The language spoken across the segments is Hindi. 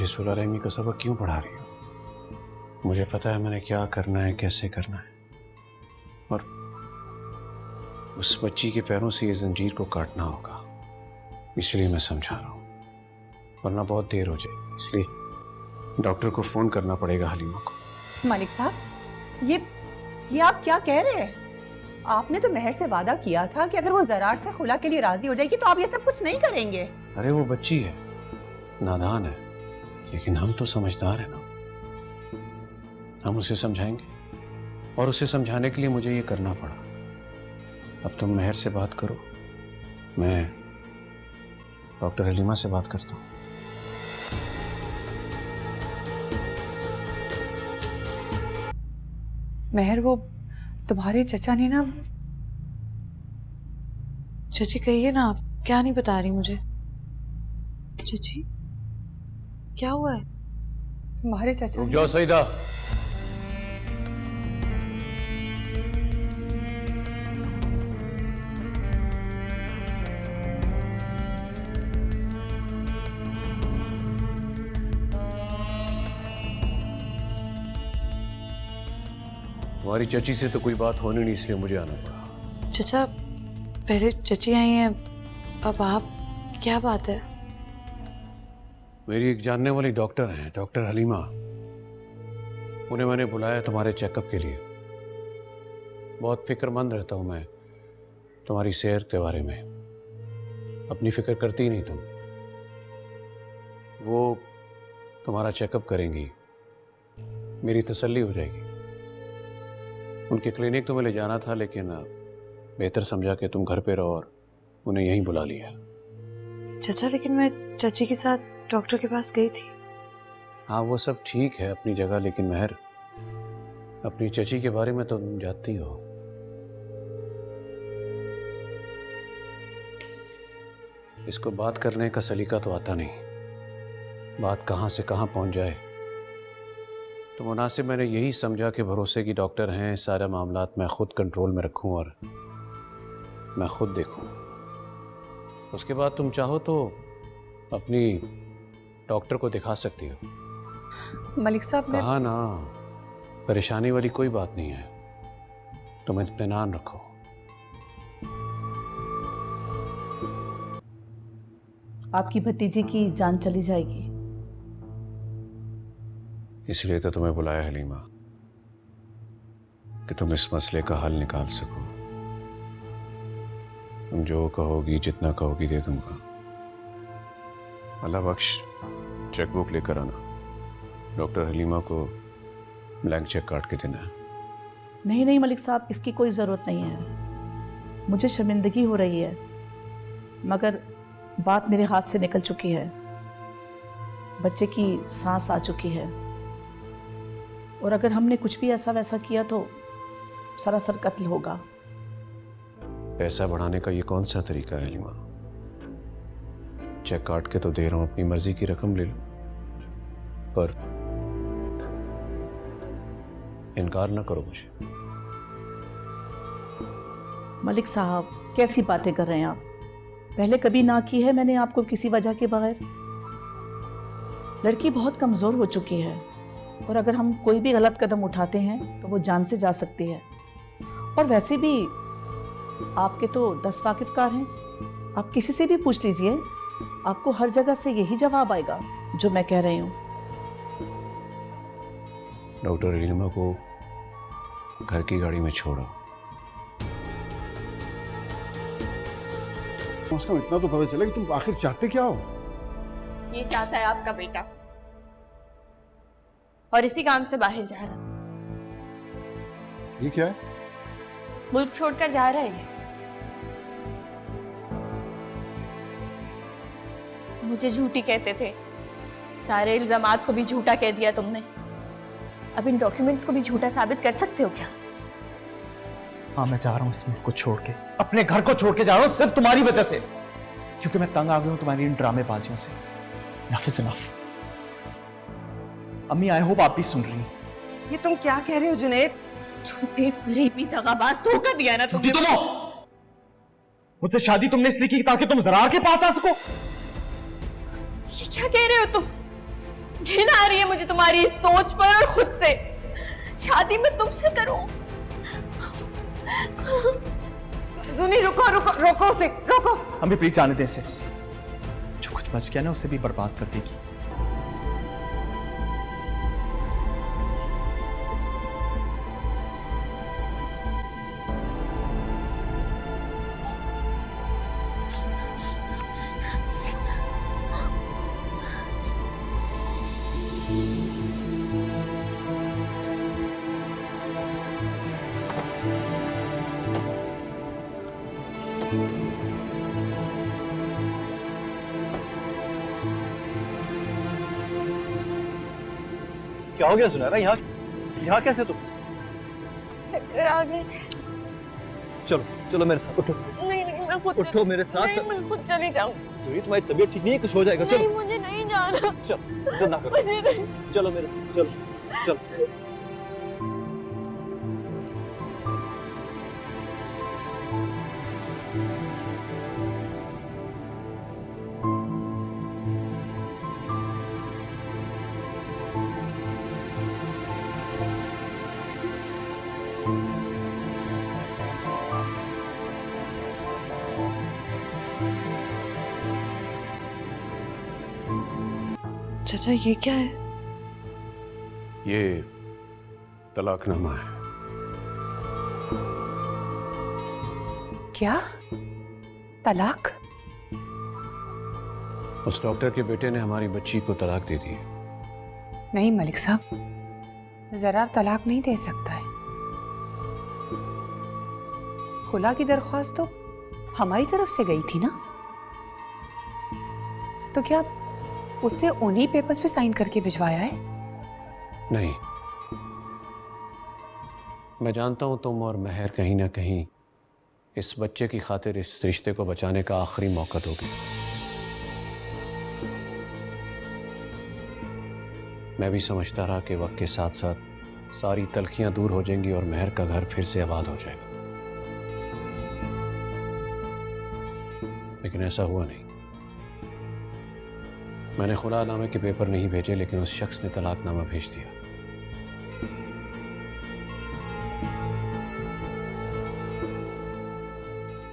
सुलह रहमी का सबक क्यों पढ़ा रही हो? मुझे पता है मैंने क्या करना है, कैसे करना है, और उस बच्ची के पैरों से ये जंजीर को काटना होगा, इसलिए मैं समझा रहा हूँ, वरना बहुत देर हो जाएगी। इसलिए डॉक्टर को फोन करना पड़ेगा हलीमा को। मालिक साहब, ये आप क्या कह रहे हैं? आपने तो मेहर से वादा किया था कि अगर वो ज़रार से खुला के लिए राजी हो जाएगी तो आप ये सब कुछ नहीं करेंगे। अरे वो बच्ची है, नादान है, लेकिन हम तो समझदार हैं ना, हम उसे समझाएंगे, और उसे समझाने के लिए मुझे ये करना पड़ा। अब तुम मेहर से बात करो, मैं डॉक्टर हलीमा से बात करता हूँ। मेहर, वो तुम्हारे चचा ने ना। चाची कहिए ना, आप क्या नहीं बता रही मुझे? चाची क्या हुआ है? तुम्हारे चचा रुक जाओ सईदा। तुम्हारी चची से तो कोई बात होनी नहीं, इसलिए मुझे आना पड़ा। चाचा पहले चाची आई हैं, अब आप, क्या बात है? मेरी एक जानने वाली डॉक्टर हैं, डॉक्टर हलीमा, उन्हें मैंने बुलाया तुम्हारे चेकअप के लिए। बहुत फिक्रमंद रहता हूं मैं तुम्हारी सेहत के बारे में, अपनी फिक्र करती ही नहीं तुम। वो तुम्हारा चेकअप करेंगी, मेरी तसल्ली हो जाएगी। उनके क्लिनिक तो मैं ले जाना था, लेकिन बेहतर समझा कि तुम घर पे रहो और उन्हें यहीं बुला लिया। चाचा लेकिन मैं चाची के साथ डॉक्टर के पास गई थी। हाँ वो सब ठीक है अपनी जगह, लेकिन मेहर, अपनी चची के बारे में तो तुम जानती हो। इसको बात करने का सलीका तो आता नहीं, बात कहाँ से कहाँ पहुँच जाए। तो मुनासिब मैंने यही समझा कि भरोसे की डॉक्टर हैं, सारा मामलात मैं खुद कंट्रोल में रखूं और मैं खुद देखूं। उसके बाद तुम चाहो तो अपनी डॉक्टर को दिखा सकती हो। मलिक साहब, मैं कहा ना, परेशानी वाली कोई बात नहीं है, तुम इत्मीनान रखो। आपकी भतीजी की जान चली जाएगी, इसलिए तो तुम्हें बुलाया हलीमा, कि तुम इस मसले का हल निकाल सको। तुम जो कहोगी, जितना कहोगी दे दूंगा। अल्लाह बख्श, चेकबुक लेकर आना, डॉक्टर हलीमा को ब्लैंक चेक काट के देना है। नहीं नहीं मलिक साहब, इसकी कोई ज़रूरत नहीं है। मुझे शर्मिंदगी हो रही है, मगर बात मेरे हाथ से निकल चुकी है। बच्चे की सांस आ चुकी है, और अगर हमने कुछ भी ऐसा वैसा किया तो सरासर कत्ल होगा। पैसा बढ़ाने का ये कौन सा तरीका है हलीमा? चेक काट के तो दे रहा हूं, अपनी मर्जी की रकम ले लो, पर इनकार ना करो मुझे। मलिक साहब, कैसी बातें कर रहे हैं आप? पहले कभी ना की है मैंने आपको किसी वजह के बगैर। लड़की बहुत कमज़ोर हो चुकी है, और अगर हम कोई भी गलत कदम उठाते हैं तो वो जान से जा सकती है। और वैसे भी आपके तो 10 वाकिफकार हैं, आप किसी से भी पूछ लीजिए, आपको हर जगह से यही जवाब आएगा जो मैं कह रही हूँ। डॉक्टर हलीमा को घर की गाड़ी में छोड़ो। उसका इतना तो पता चला कि तुम आखिर चाहते क्या हो। ये चाहता है आपका बेटा, और इसी काम से बाहर जा रहा था। ये क्या है? मुल्क छोड़कर जा रहा है ये। मुझे झूठी कहते थे, सारे इल्जामात को भी झूठा कह दिया तुमने। अब इन डॉक्यूमेंट्स को भी झूठा साबित कर सकते हो क्या? हाँ, मैं जा रहा हूँ इस मुल्क को छोड़ के, अपने घर को छोड़ के जा रहा हूँ, सिर्फ तुम्हारी वजह से, क्योंकि मैं तंग आ गया हूँ तुम्हारी इन ड्रामेबाजियों से। Enough is enough। अम्मी, आई होप आप भी सुन रही हैं। ये तुम क्या कह रहे हो जुनैद? झूठे फरेबी दगाबाज, धोखा दिया ना तुमने। तुम हो, मुझसे शादी तुमने इसलिए की ताकि तुम ज़रार के पास आ सको। ये क्या कह रहे हो तुम? घिन आ रही है मुझे तुम्हारी इस सोच पर और खुद से। शादी मैं तुमसे करूं? सुनी, रुको रुको रुको उसे, रुको। अम्मी प्लीज जाने दे इसे, जो कुछ बच गया ना उसे भी बर्बाद कर देगी। क्या हो गया सुनैरा? यहाँ कैसे तुम? चक्कर आ गए। चलो चलो मेरे साथ, उठो। नहीं नहीं, मैं खुद उठो मेरे साथ। नहीं, मैं खुद चली जाऊं। सुनी, तुम्हारी तबीयत ठीक नहीं है, कुछ हो जाएगा। नहीं, चलो मुझे नहीं जाना। चलो, जिद ना करो। मुझे नहीं। चलो मेरे, चलो चलो। चाचा ये क्या है? ये तलाकनामा है। क्या? तलाक? उस डॉक्टर के बेटे ने हमारी बच्ची को तलाक दे दी। नहीं मलिक साहब, जरार तलाक नहीं दे सकता है। खुला की दरख्वास्त तो हमारी तरफ से गई थी ना, तो क्या उसने उन्हीं पेपर्स पे साइन करके भिजवाया है? नहीं, मैं जानता हूं तुम और महर कहीं ना कहीं इस बच्चे की खातिर इस रिश्ते को बचाने का आखिरी मौका दोगे। मैं भी समझता रहा कि वक्त के साथ साथ सारी तलखियां दूर हो जाएंगी और महर का घर फिर से आबाद हो जाएगा, लेकिन ऐसा हुआ नहीं। मैंने खुलानामे के पेपर नहीं भेजे, लेकिन उस शख्स ने तलाकनामा भेज दिया।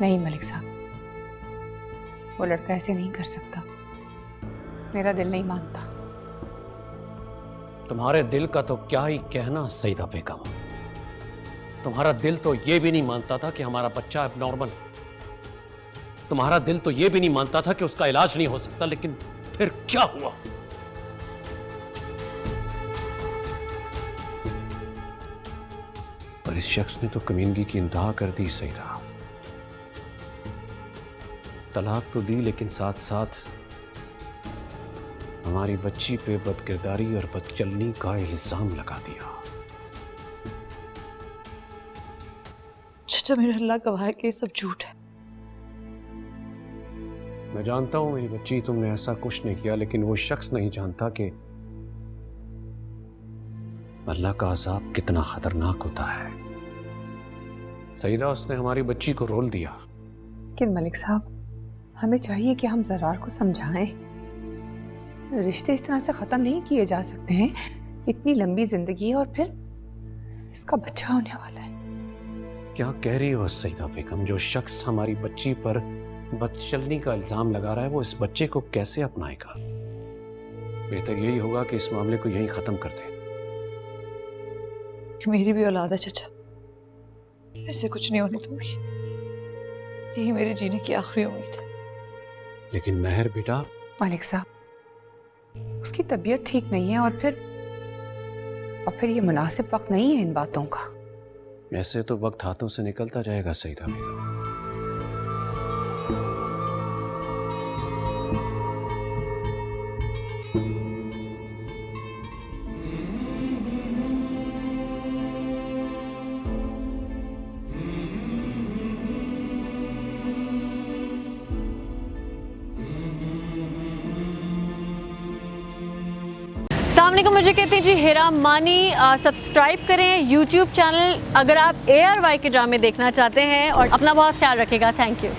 नहीं मलिक साहब, वो लड़का ऐसे नहीं कर सकता। मेरा दिल नहीं मानता। तुम्हारे दिल का तो क्या ही कहना सईदा बेगम, तुम्हारा दिल तो ये भी नहीं मानता था कि हमारा बच्चा एबनॉर्मल। तुम्हारा दिल तो ये भी नहीं मानता था कि उसका इलाज नहीं हो सकता, लेकिन फिर क्या हुआ? पर इस शख्स ने तो कमीनगी की इंतहा कर दी सईदा। तलाक तो दी, लेकिन साथ साथ हमारी बच्ची पे बदकिरदारी और बदचलनी का इल्जाम लगा दिया। चाचा मेरा अल्लाह गवाह है कि ये सब झूठ है। मैं जानता हूं मेरी बच्ची, तुमने ऐसा कुछ नहीं किया, लेकिन वो शख्स नहीं जानता कि अल्लाह का अजाब कितना खतरनाक होता है। सईदा, उसने हमारी बच्ची को रोल दिया। लेकिन मलिक साहब, हमें चाहिए कि हम जरार को समझाएं। रिश्ते इस तरह से खत्म नहीं किए जा सकते हैं। इतनी लंबी जिंदगी है और फिर इसका बच्चा होने वाला है। क्या कह रही हो सईदा बेगम? जो शख्स हमारी बच्ची पर बदचलनी का इल्जाम लगा रहा है, वो इस बच्चे को कैसे अपनाएगा? बेहतर यही होगा कि इस मामले को यहीं खत्म कर दें। मेरी भी औलाद है चाचा, ऐसे कुछ नहीं होने दूंगी। यही मेरे जीने की आखिरी उम्मीद है। लेकिन महर बेटा। मलिक साहब, उसकी तबीयत ठीक नहीं है और फिर ये मुनासिब वक्त नहीं है इन बातों का। ऐसे तो वक्त हाथों से निकलता जाएगा सईदा बेगम। अस्सलामुअलैकुम, मुझे कहते हैं जी हेरा मानी। सब्सक्राइब करें यूट्यूब चैनल अगर आप ARY के ड्रामे देखना चाहते हैं, और अपना बहुत ख्याल रखिएगा। Thank you.